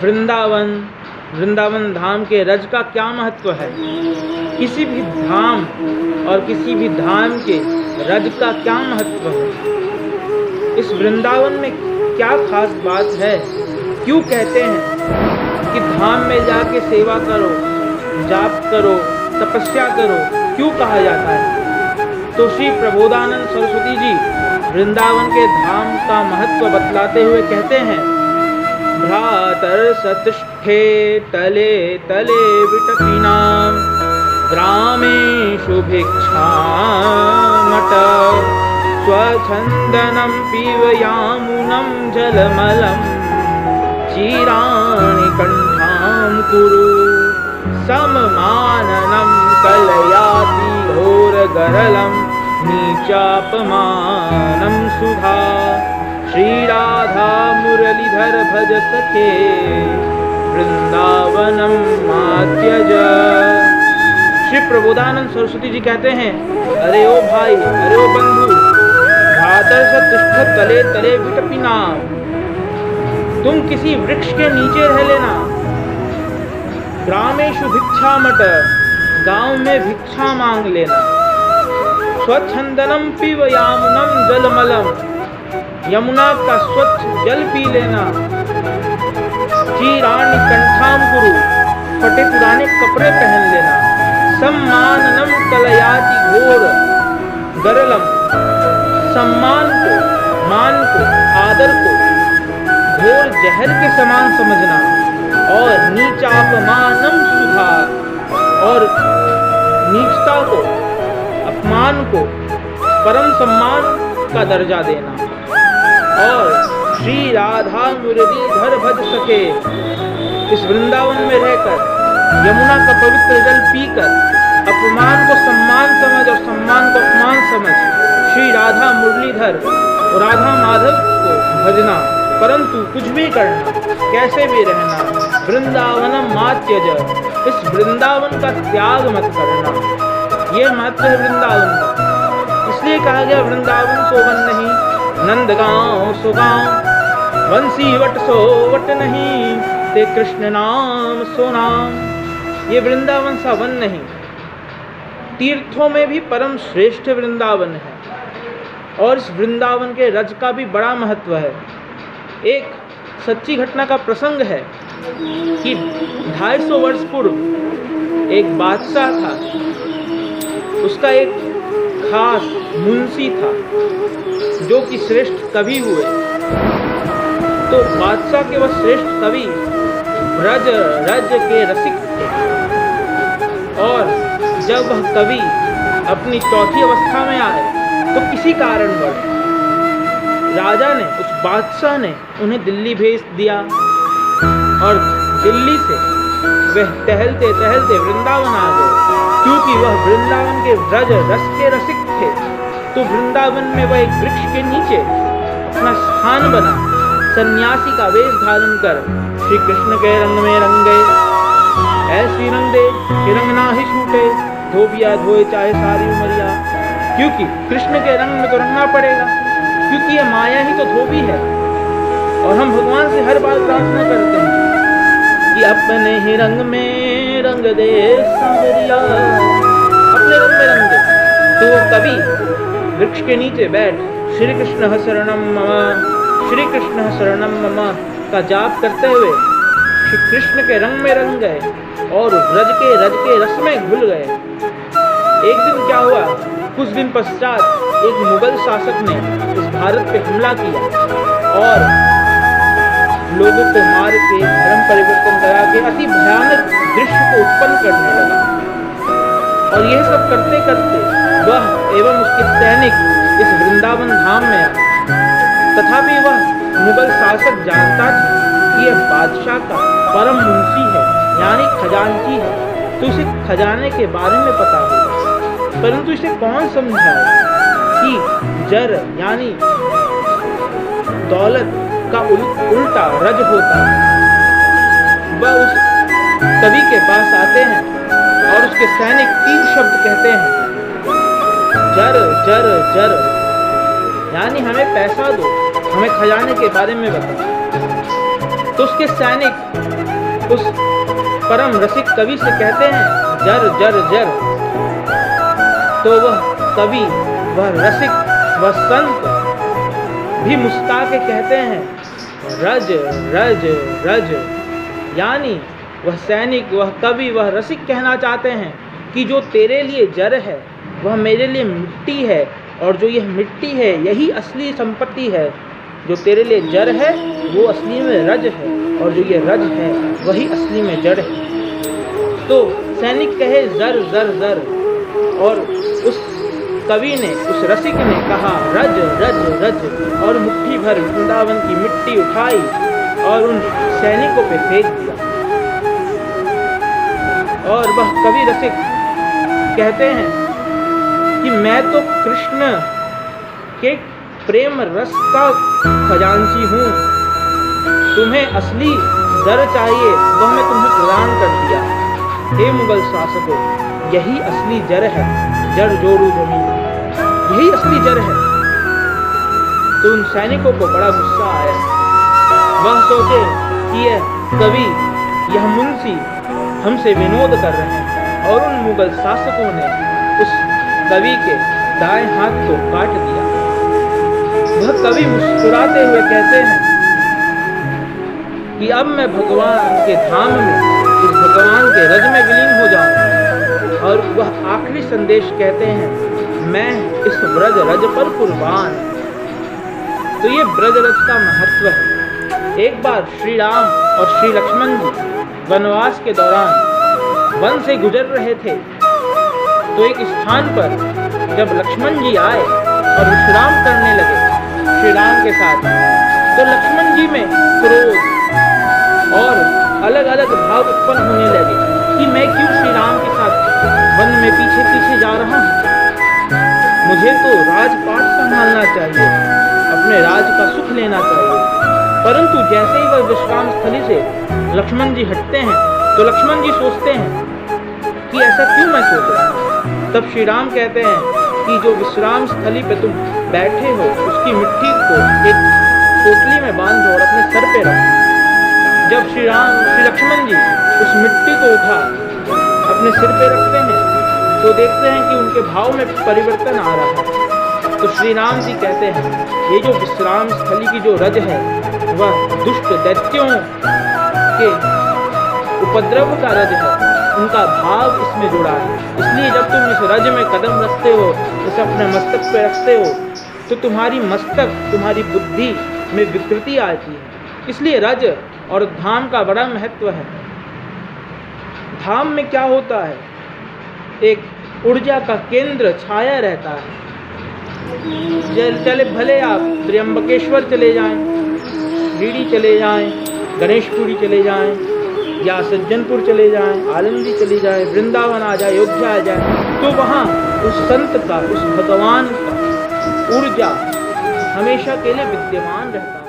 वृंदावन, वृंदावन धाम के रज का क्या महत्व है, किसी भी धाम और किसी भी धाम के रज का क्या महत्व है, इस वृंदावन में क्या खास बात है। क्यों कहते हैं कि धाम में जाके सेवा करो, जाप करो, तपस्या करो, क्यों कहा जाता है। तो श्री प्रबोधानंद सरस्वती जी वृंदावन के धाम का महत्व बतलाते हुए कहते हैं, भ्रातर सतिष्ठे तले तले विटपिनां ग्रामेषु भिक्षामट स्वच्छन्दनं पीवयामुनं जलमलं चिराणि कण्ठां कुरु सममाननं कलयाति घोरगरलं नीचापमानं सुधा श्रीराधा मुरलीधर भज सखे वृंदावनम मात्यज। श्री प्रबोधानंद सरस्वती जी कहते हैं, अरे ओ भाई, अरे ओ बंधु, भ्रातर सतिष्ठ तले तले विटपिना, तुम किसी वृक्ष के नीचे रह लेना। ग्रामेषु भिक्षामट, गांव में भिक्षा मांग लेना। स्वच्छंदनम पीवयामुनम जलमलम, यमुना का स्वच्छ जल पी लेना। चीराणि कंठाम कुरु, फटे पुराने कपड़े पहन लेना। सम्माननम कलयाति घोर गरलम, सम्मान को, मान को, आदर को घोर जहर के समान समझना। और नीचापमानम सुधा, और नीचता को, अपमान को परम सम्मान का दर्जा देना। और श्री राधा मुरलीधर भज सके, इस वृंदावन में रहकर यमुना का पवित्र जल पीकर अपमान को सम्मान समझ और सम्मान को अपमान समझ श्री राधा मुरलीधर और राधा माधव को भजना, परंतु कुछ भी करना, कैसे भी रहना। वृंदावनम मात्यज, इस वृंदावन का त्याग मत करना। ये महत्व है वृंदावन का। इसलिए कहा गया वृंदावन सो वन नहीं, नंदगांव सो गांव, बंसी वट सो वट नहीं, ते कृष्ण नाम सो नाम। ये वृंदावन सा वन नहीं, तीर्थों में भी परम श्रेष्ठ वृंदावन है। और इस वृंदावन के रज का भी बड़ा महत्व है। एक सच्ची घटना का प्रसंग है कि 250 वर्ष पूर्व एक बादशाह था, उसका एक खास मुंशी था जो कि श्रेष्ठ कवि हुए। तो बादशाह के वह श्रेष्ठ कवि ब्रज रज के रसिक थे। और जब वह कवि अपनी चौथी अवस्था में आए तो किसी कारणवश राजा ने, उस बादशाह ने उन्हें दिल्ली भेज दिया। और दिल्ली से वह टहलते टहलते वृंदावन आ गए, क्योंकि वह वृंदावन के ब्रज रस के रसिक थे। तो वृंदावन में वह एक वृक्ष के नीचे अपना स्थान बना, सन्यासी का वेश धारण कर श्री कृष्ण के रंग में रंग गए। ऐसी रंग दे कि रंग ना ही छूटे, धोबिया धोए चाहे सारी उमरिया। क्योंकि कृष्ण के रंग में तो रंगना पड़ेगा, क्योंकि ये माया ही तो धोबी है। और हम भगवान से हर बार प्रार्थना करते हैं कि अपने ही रंग में रंग दे सांवरिया, अपने रंग में रंग दे। तो वो कवि वृक्ष के नीचे बैठ श्री कृष्ण शरणम मम, श्री कृष्ण शरणम मम का जाप करते हुए श्री कृष्ण के रंग में रंग गए और रज के रस में घुल गए। एक दिन क्या हुआ, कुछ दिन पश्चात एक मुगल शासक ने इस भारत पे हमला किया और लोगों को मार के धर्म परिवर्तन करा के अति भयानक दृश्य को उत्पन्न करने लगा। और यह सब करते करते वह एवं उसके सैनिक इस वृंदावन धाम में आए। तथापि वह मुगल शासक जानता था कि यह बादशाह का परम मुंशी है, यानी खजांची है, तो उसे खजाने के बारे में पता होगा। परंतु इसे कौन समझाए कि जर यानी दौलत का उल्टा रज होता है। वह उस कवि के पास आते हैं और उसके सैनिक 3 शब्द कहते हैं, जर जर जर, यानी हमें पैसा दो, हमें खजाने के बारे में बताओ। तो उसके सैनिक उस परम रसिक कवि से कहते हैं जर जर जर। तो वह कवि, वह रसिक, वह संत भी मुस्कुरा के कहते हैं रज रज रज। यानी वह सैनिक, वह कवि, वह रसिक कहना चाहते हैं कि जो तेरे लिए जर है वह मेरे लिए मिट्टी है, और जो यह मिट्टी है यही असली संपत्ति है। जो तेरे लिए जड़ है वो असली में रज है, और जो ये रज है वही असली में जड़ है। तो सैनिक कहे जर जर जर, और उस कवि ने, उस रसिक ने कहा रज रज रज, और मुट्ठी भर वृंदावन की मिट्टी उठाई और उन सैनिकों पे फेंक दिया। और वह कवि रसिक कहते हैं कि मैं तो कृष्ण के प्रेम रस का खजांची हूँ, तुम्हें असली जर चाहिए वह मैं तुम्हें प्रदान कर दिया। हे मुगल शासकों, यही असली जर है, जड़ जोड़ू जमीन, यही असली जर है। तो उन सैनिकों को बड़ा गुस्सा आया। वह सोचे कि यह कवि, यह मुंशी हमसे विनोद कर रहे हैं, और उन मुगल शासकों ने उस कवि के दाएं हाथ को काट दिया। वह कवि मुस्कुराते हुए कहते हैं कि अब मैं भगवान के धाम में, इस भगवान के रज में विलीन हो जाऊं। और वह आखिरी संदेश कहते हैं मैं इस ब्रज रज पर कुर्बान। तो ये ब्रज रज का महत्व है। एक बार श्री राम और श्री लक्ष्मण जी वनवास के दौरान वन से गुजर रहे थे। तो एक स्थान पर जब लक्ष्मण जी आए और विश्राम करने लगे श्री राम के साथ, तो लक्ष्मण जी में क्रोध और अलग अलग भाव उत्पन्न होने लगे कि मैं क्यों श्री राम के साथ वन में पीछे पीछे जा रहा हूँ। मुझे तो राजपाट संभालना चाहिए, अपने राज का सुख लेना चाहिए। परंतु जैसे ही वह विश्राम स्थली से लक्ष्मण जी हटते हैं, तो लक्ष्मण जी सोचते हैं कि ऐसा क्यों मैं सोच रहा हूँ। तब श्री राम कहते हैं कि जो विश्राम स्थली पे तुम बैठे हो उसकी मिट्टी को एक पोटली में बांधो और अपने सर पे रखो। जब श्री लक्ष्मण जी उस मिट्टी को उठा अपने सिर पे रखते हैं, तो देखते हैं कि उनके भाव में परिवर्तन आ रहा है। तो श्री राम जी कहते हैं ये जो विश्राम स्थली की जो रज है वह दुष्ट दैत्यों के उपद्रव का रज है, उनका भाव इसमें जुड़ा है। इसलिए जब तुम इस रज में कदम रखते हो, इसे अपने मस्तक पे रखते हो, तो तुम्हारी मस्तक, तुम्हारी बुद्धि में विकृति आती है। इसलिए रज और धाम का बड़ा महत्व है। धाम में क्या होता है, एक ऊर्जा का केंद्र छाया रहता है। चले भले आप त्र्यंबकेश्वर चले जाएं, रीडी चले जाएं, गणेशपुरी चले जाएं, या सज्जनपुर चले जाएं, आलमदी चली जाएं, वृंदावन आ जाए, अयोध्या आ जाए, तो वहाँ उस संत का, उस भगवान का ऊर्जा हमेशा के लिए विद्यमान रहता है।